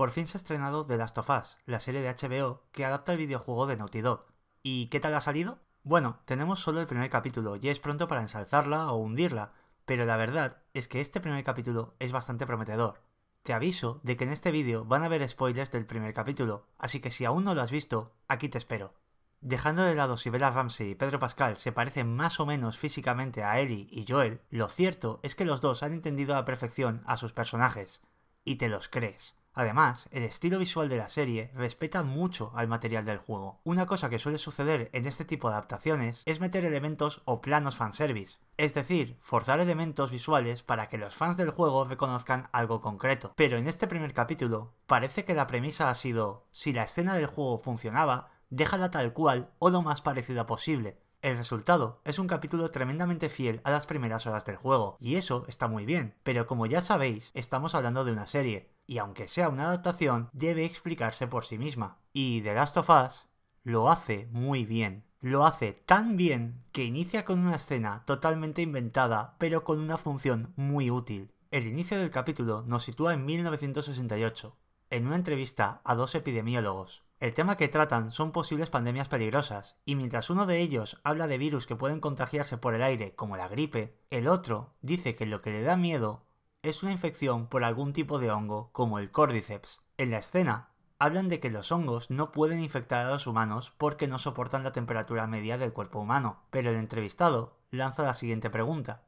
por fin se ha estrenado The Last of Us, la serie de HBO que adapta el videojuego de Naughty Dog. ¿Y qué tal ha salido? Bueno, tenemos solo el primer capítulo y es pronto para ensalzarla o hundirla, pero la verdad es que este primer capítulo es bastante prometedor. Te aviso de que en este vídeo van a haber spoilers del primer capítulo, así que si aún no lo has visto, aquí te espero. Dejando de lado si Bella Ramsey y Pedro Pascal se parecen más o menos físicamente a Ellie y Joel, lo cierto es que los dos han entendido a la perfección a sus personajes. Y te los crees. Además, el estilo visual de la serie respeta mucho al material del juego. Una cosa que suele suceder en este tipo de adaptaciones es meter elementos o planos fanservice, es decir, forzar elementos visuales para que los fans del juego reconozcan algo concreto. Pero en este primer capítulo, parece que la premisa ha sido, si la escena del juego funcionaba, déjala tal cual o lo más parecida posible. El resultado es un capítulo tremendamente fiel a las primeras horas del juego, y eso está muy bien, pero como ya sabéis, estamos hablando de una serie, y aunque sea una adaptación, debe explicarse por sí misma. Y The Last of Us lo hace muy bien. Lo hace tan bien que inicia con una escena totalmente inventada, pero con una función muy útil. El inicio del capítulo nos sitúa en 1968, en una entrevista a dos epidemiólogos. El tema que tratan son posibles pandemias peligrosas, y mientras uno de ellos habla de virus que pueden contagiarse por el aire, como la gripe, el otro dice que lo que le da miedo es una infección por algún tipo de hongo, como el Cordyceps. En la escena, hablan de que los hongos no pueden infectar a los humanos porque no soportan la temperatura media del cuerpo humano, pero el entrevistado lanza la siguiente pregunta.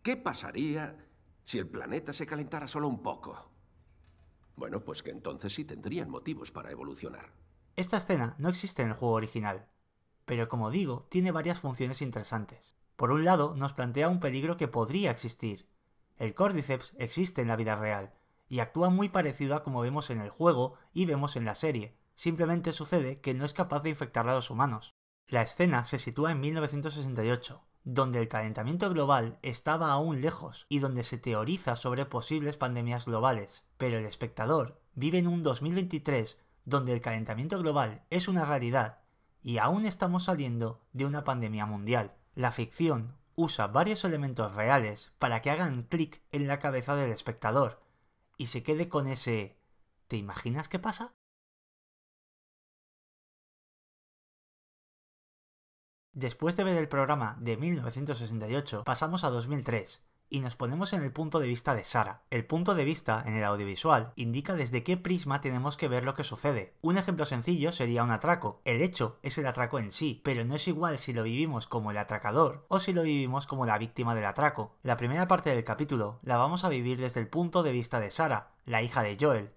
¿Qué pasaría si el planeta se calentara solo un poco? Bueno, pues que entonces sí tendrían motivos para evolucionar. Esta escena no existe en el juego original, pero como digo, tiene varias funciones interesantes. Por un lado, nos plantea un peligro que podría existir. El Cordyceps existe en la vida real, y actúa muy parecido a como vemos en el juego y vemos en la serie, simplemente sucede que no es capaz de infectar a los humanos. La escena se sitúa en 1968, donde el calentamiento global estaba aún lejos y donde se teoriza sobre posibles pandemias globales, pero el espectador vive en un 2023 donde el calentamiento global es una realidad y aún estamos saliendo de una pandemia mundial. La ficción usa varios elementos reales para que hagan clic en la cabeza del espectador y se quede con ese ¿te imaginas qué pasa? Después de ver el programa de 1968, pasamos a 2003 y nos ponemos en el punto de vista de Sarah. El punto de vista en el audiovisual indica desde qué prisma tenemos que ver lo que sucede. Un ejemplo sencillo sería un atraco. El hecho es el atraco en sí, pero no es igual si lo vivimos como el atracador o si lo vivimos como la víctima del atraco. La primera parte del capítulo la vamos a vivir desde el punto de vista de Sarah, la hija de Joel.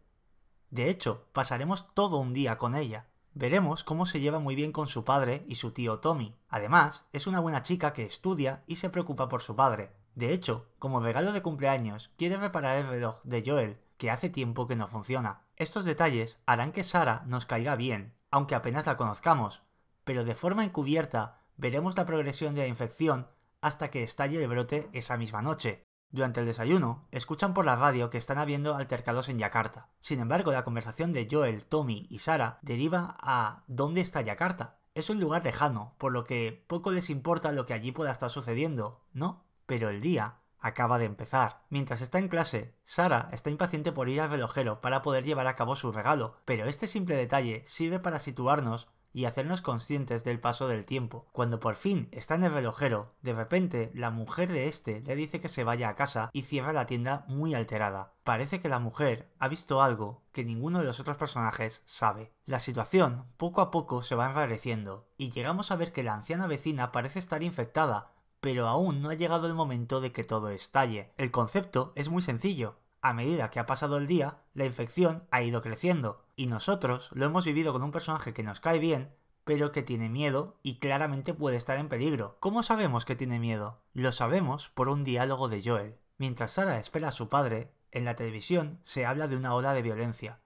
De hecho, pasaremos todo un día con ella. Veremos cómo se lleva muy bien con su padre y su tío Tommy. Además, es una buena chica que estudia y se preocupa por su padre. De hecho, como regalo de cumpleaños, quiere reparar el reloj de Joel, que hace tiempo que no funciona. Estos detalles harán que Sarah nos caiga bien, aunque apenas la conozcamos, pero de forma encubierta veremos la progresión de la infección hasta que estalle el brote esa misma noche. Durante el desayuno, escuchan por la radio que están habiendo altercados en Yakarta. Sin embargo, la conversación de Joel, Tommy y Sarah deriva a ¿dónde está Yakarta? Es un lugar lejano, por lo que poco les importa lo que allí pueda estar sucediendo, ¿no? Pero el día acaba de empezar. Mientras está en clase, Sarah está impaciente por ir al relojero para poder llevar a cabo su regalo, pero este simple detalle sirve para situarnos y hacernos conscientes del paso del tiempo. Cuando por fin está en el relojero, de repente la mujer de este le dice que se vaya a casa y cierra la tienda muy alterada. Parece que la mujer ha visto algo que ninguno de los otros personajes sabe. La situación poco a poco se va enrareciendo y llegamos a ver que la anciana vecina parece estar infectada, pero aún no ha llegado el momento de que todo estalle. El concepto es muy sencillo. A medida que ha pasado el día, la infección ha ido creciendo, y nosotros lo hemos vivido con un personaje que nos cae bien, pero que tiene miedo y claramente puede estar en peligro. ¿Cómo sabemos que tiene miedo? Lo sabemos por un diálogo de Joel. Mientras Sarah espera a su padre, en la televisión se habla de una ola de violencia,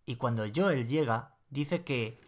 y cuando Joel llega, dice que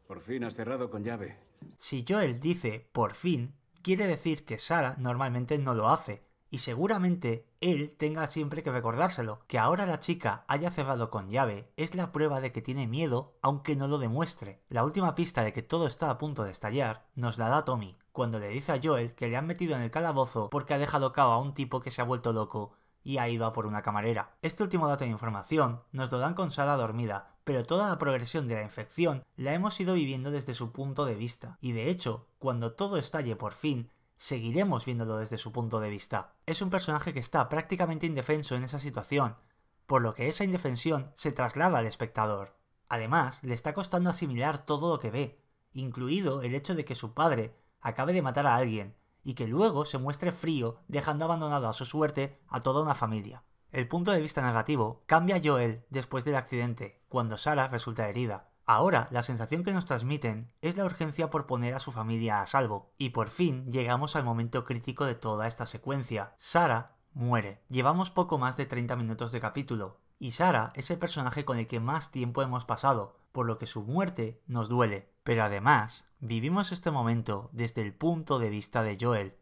Por fin has cerrado con llave. si Joel dice por fin, quiere decir que Sarah normalmente no lo hace, y seguramente él tenga siempre que recordárselo. Que ahora la chica haya cerrado con llave es la prueba de que tiene miedo, aunque no lo demuestre. La última pista de que todo está a punto de estallar nos la da Tommy, cuando le dice a Joel que le han metido en el calabozo porque ha dejado cao a un tipo que se ha vuelto loco y ha ido a por una camarera. Este último dato de información nos lo dan con Sarah dormida, pero toda la progresión de la infección la hemos ido viviendo desde su punto de vista, y de hecho, cuando todo estalle por fin, seguiremos viéndolo desde su punto de vista. Es un personaje que está prácticamente indefenso en esa situación, por lo que esa indefensión se traslada al espectador. Además, le está costando asimilar todo lo que ve, incluido el hecho de que su padre acabe de matar a alguien, y que luego se muestre frío dejando abandonado a su suerte a toda una familia. El punto de vista negativo cambia a Joel después del accidente, cuando Sarah resulta herida. Ahora, la sensación que nos transmiten es la urgencia por poner a su familia a salvo, y por fin llegamos al momento crítico de toda esta secuencia. Sarah muere. Llevamos poco más de 30 minutos de capítulo, y Sarah es el personaje con el que más tiempo hemos pasado, por lo que su muerte nos duele. Pero además, vivimos este momento desde el punto de vista de Joel,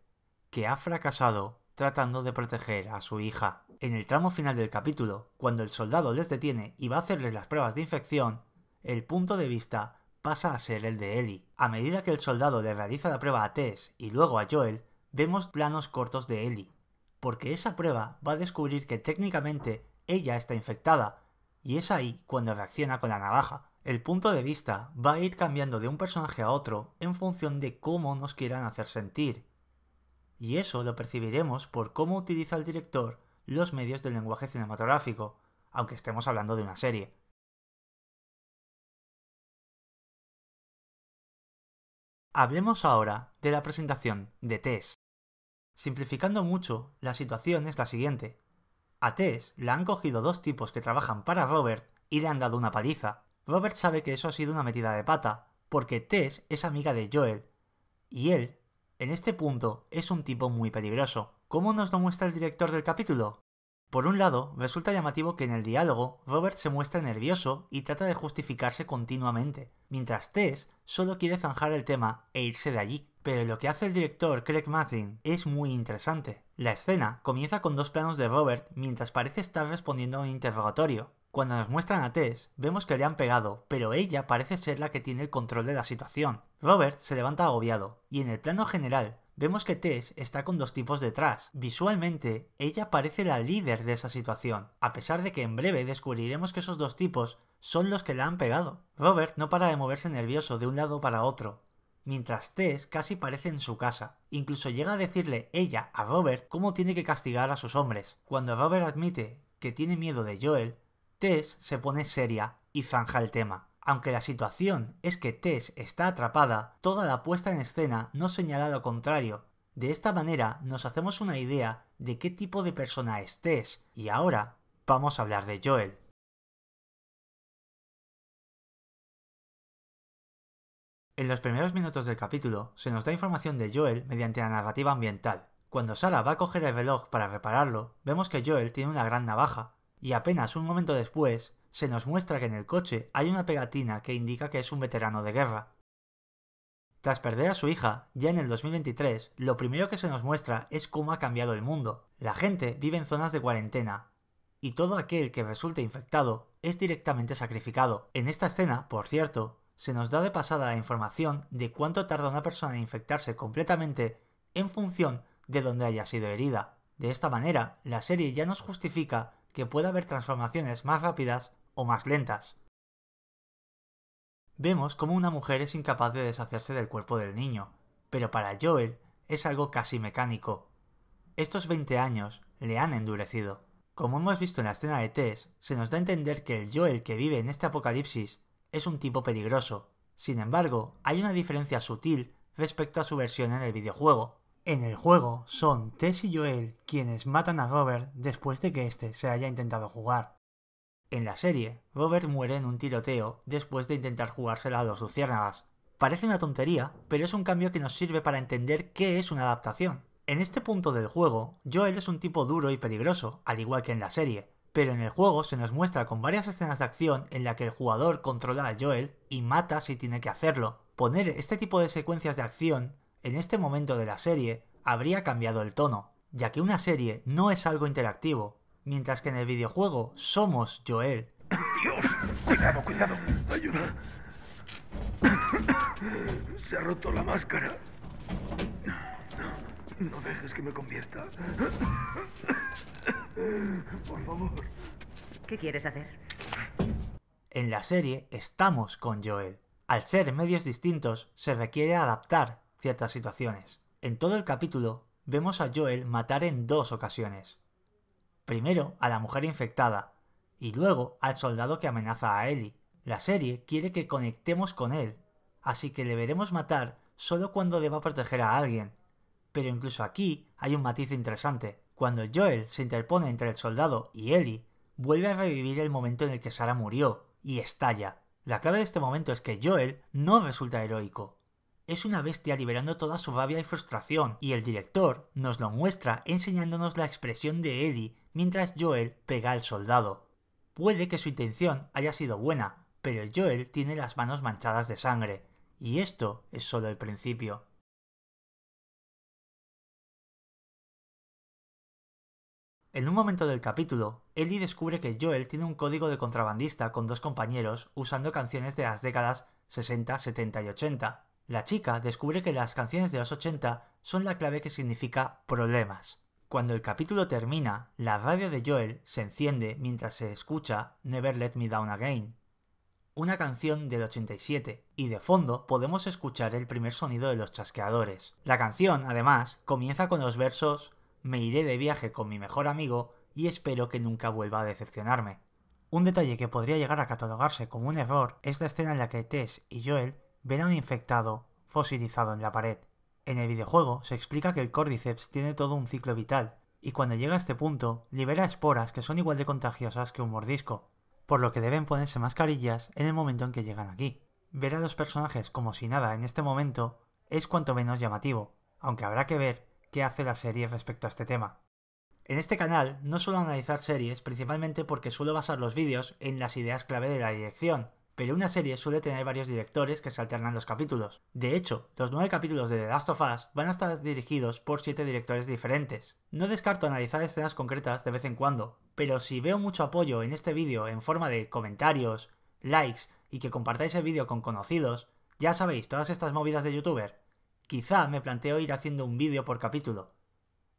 que ha fracasado tratando de proteger a su hija. En el tramo final del capítulo, cuando el soldado les detiene y va a hacerles las pruebas de infección, el punto de vista pasa a ser el de Ellie. A medida que el soldado le realiza la prueba a Tess y luego a Joel, vemos planos cortos de Ellie, porque esa prueba va a descubrir que técnicamente ella está infectada, y es ahí cuando reacciona con la navaja. El punto de vista va a ir cambiando de un personaje a otro en función de cómo nos quieran hacer sentir. Y eso lo percibiremos por cómo utiliza el director los medios del lenguaje cinematográfico, aunque estemos hablando de una serie. Hablemos ahora de la presentación de Tess. Simplificando mucho, la situación es la siguiente. A Tess la han cogido dos tipos que trabajan para Robert y le han dado una paliza. Robert sabe que eso ha sido una metida de pata, porque Tess es amiga de Joel, y él, en este punto, es un tipo muy peligroso. ¿Cómo nos lo muestra el director del capítulo? Por un lado, resulta llamativo que en el diálogo Robert se muestra nervioso y trata de justificarse continuamente, mientras Tess solo quiere zanjar el tema e irse de allí. Pero lo que hace el director Craig Mazin es muy interesante. La escena comienza con dos planos de Robert mientras parece estar respondiendo a un interrogatorio. Cuando nos muestran a Tess, vemos que le han pegado, pero ella parece ser la que tiene el control de la situación. Robert se levanta agobiado, y en el plano general, vemos que Tess está con dos tipos detrás. Visualmente, ella parece la líder de esa situación, a pesar de que en breve descubriremos que esos dos tipos son los que la han pegado. Robert no para de moverse nervioso de un lado para otro, mientras Tess casi parece en su casa. Incluso llega a decirle ella a Robert cómo tiene que castigar a sus hombres. Cuando Robert admite que tiene miedo de Joel, Tess se pone seria y zanja el tema. Aunque la situación es que Tess está atrapada, toda la puesta en escena nos señala lo contrario. De esta manera nos hacemos una idea de qué tipo de persona es Tess. Y ahora vamos a hablar de Joel. En los primeros minutos del capítulo se nos da información de Joel mediante la narrativa ambiental. Cuando Sarah va a coger el reloj para repararlo, vemos que Joel tiene una gran navaja, y apenas un momento después se nos muestra que en el coche hay una pegatina que indica que es un veterano de guerra. Tras perder a su hija, ya en el 2023, lo primero que se nos muestra es cómo ha cambiado el mundo. La gente vive en zonas de cuarentena, y todo aquel que resulte infectado es directamente sacrificado. En esta escena, por cierto, se nos da de pasada la información de cuánto tarda una persona en infectarse completamente en función de dónde haya sido herida. De esta manera, la serie ya nos justifica que pueda haber transformaciones más rápidas o más lentas. Vemos cómo una mujer es incapaz de deshacerse del cuerpo del niño, pero para Joel es algo casi mecánico. Estos 20 años le han endurecido. Como hemos visto en la escena de Tess, se nos da a entender que el Joel que vive en este apocalipsis es un tipo peligroso. Sin embargo, hay una diferencia sutil respecto a su versión en el videojuego. En el juego son Tess y Joel quienes matan a Robert después de que éste se haya intentado jugar. En la serie, Robert muere en un tiroteo después de intentar jugársela a los luciérnagas. Parece una tontería, pero es un cambio que nos sirve para entender qué es una adaptación. En este punto del juego, Joel es un tipo duro y peligroso, al igual que en la serie, pero en el juego se nos muestra con varias escenas de acción en la que el jugador controla a Joel y mata si tiene que hacerlo. Poner este tipo de secuencias de acción en este momento de la serie habría cambiado el tono, ya que una serie no es algo interactivo, mientras que en el videojuego somos Joel. ¡Dios! Cuidado, cuidado. Ayuda. Se ha roto la máscara. No dejes que me convierta. Por favor. ¿Qué quieres hacer? En la serie estamos con Joel. Al ser medios distintos, se requiere adaptar ciertas situaciones. En todo el capítulo, vemos a Joel matar en 2 ocasiones. Primero a la mujer infectada, y luego al soldado que amenaza a Ellie. La serie quiere que conectemos con él, así que le veremos matar solo cuando deba proteger a alguien. Pero incluso aquí hay un matiz interesante. Cuando Joel se interpone entre el soldado y Ellie, vuelve a revivir el momento en el que Sarah murió, y estalla. La clave de este momento es que Joel no resulta heroico. Es una bestia liberando toda su rabia y frustración, y el director nos lo muestra enseñándonos la expresión de Ellie mientras Joel pega al soldado. Puede que su intención haya sido buena, pero Joel tiene las manos manchadas de sangre, y esto es solo el principio. En un momento del capítulo, Ellie descubre que Joel tiene un código de contrabandista con 2 compañeros usando canciones de las décadas 60, 70 y 80. La chica descubre que las canciones de los 80 son la clave que significa problemas. Cuando el capítulo termina, la radio de Joel se enciende mientras se escucha Never Let Me Down Again, una canción del 87, y de fondo podemos escuchar el primer sonido de los chasqueadores. La canción, además, comienza con los versos "Me iré de viaje con mi mejor amigo y espero que nunca vuelva a decepcionarme". Un detalle que podría llegar a catalogarse como un error es la escena en la que Tess y Joel ven a un infectado fosilizado en la pared. En el videojuego se explica que el Cordyceps tiene todo un ciclo vital, y cuando llega a este punto libera esporas que son igual de contagiosas que un mordisco, por lo que deben ponerse mascarillas en el momento en que llegan aquí. Ver a los personajes como si nada en este momento es cuanto menos llamativo, aunque habrá que ver qué hace la serie respecto a este tema. En este canal no suelo analizar series principalmente porque suelo basar los vídeos en las ideas clave de la dirección, pero una serie suele tener varios directores que se alternan los capítulos. De hecho, los 9 capítulos de The Last of Us van a estar dirigidos por 7 directores diferentes. No descarto analizar escenas concretas de vez en cuando, pero si veo mucho apoyo en este vídeo en forma de comentarios, likes y que compartáis el vídeo con conocidos, ya sabéis, todas estas movidas de youtuber, quizá me planteo ir haciendo un vídeo por capítulo.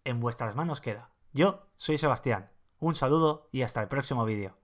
En vuestras manos queda. Yo soy Sebastián. Un saludo y hasta el próximo vídeo.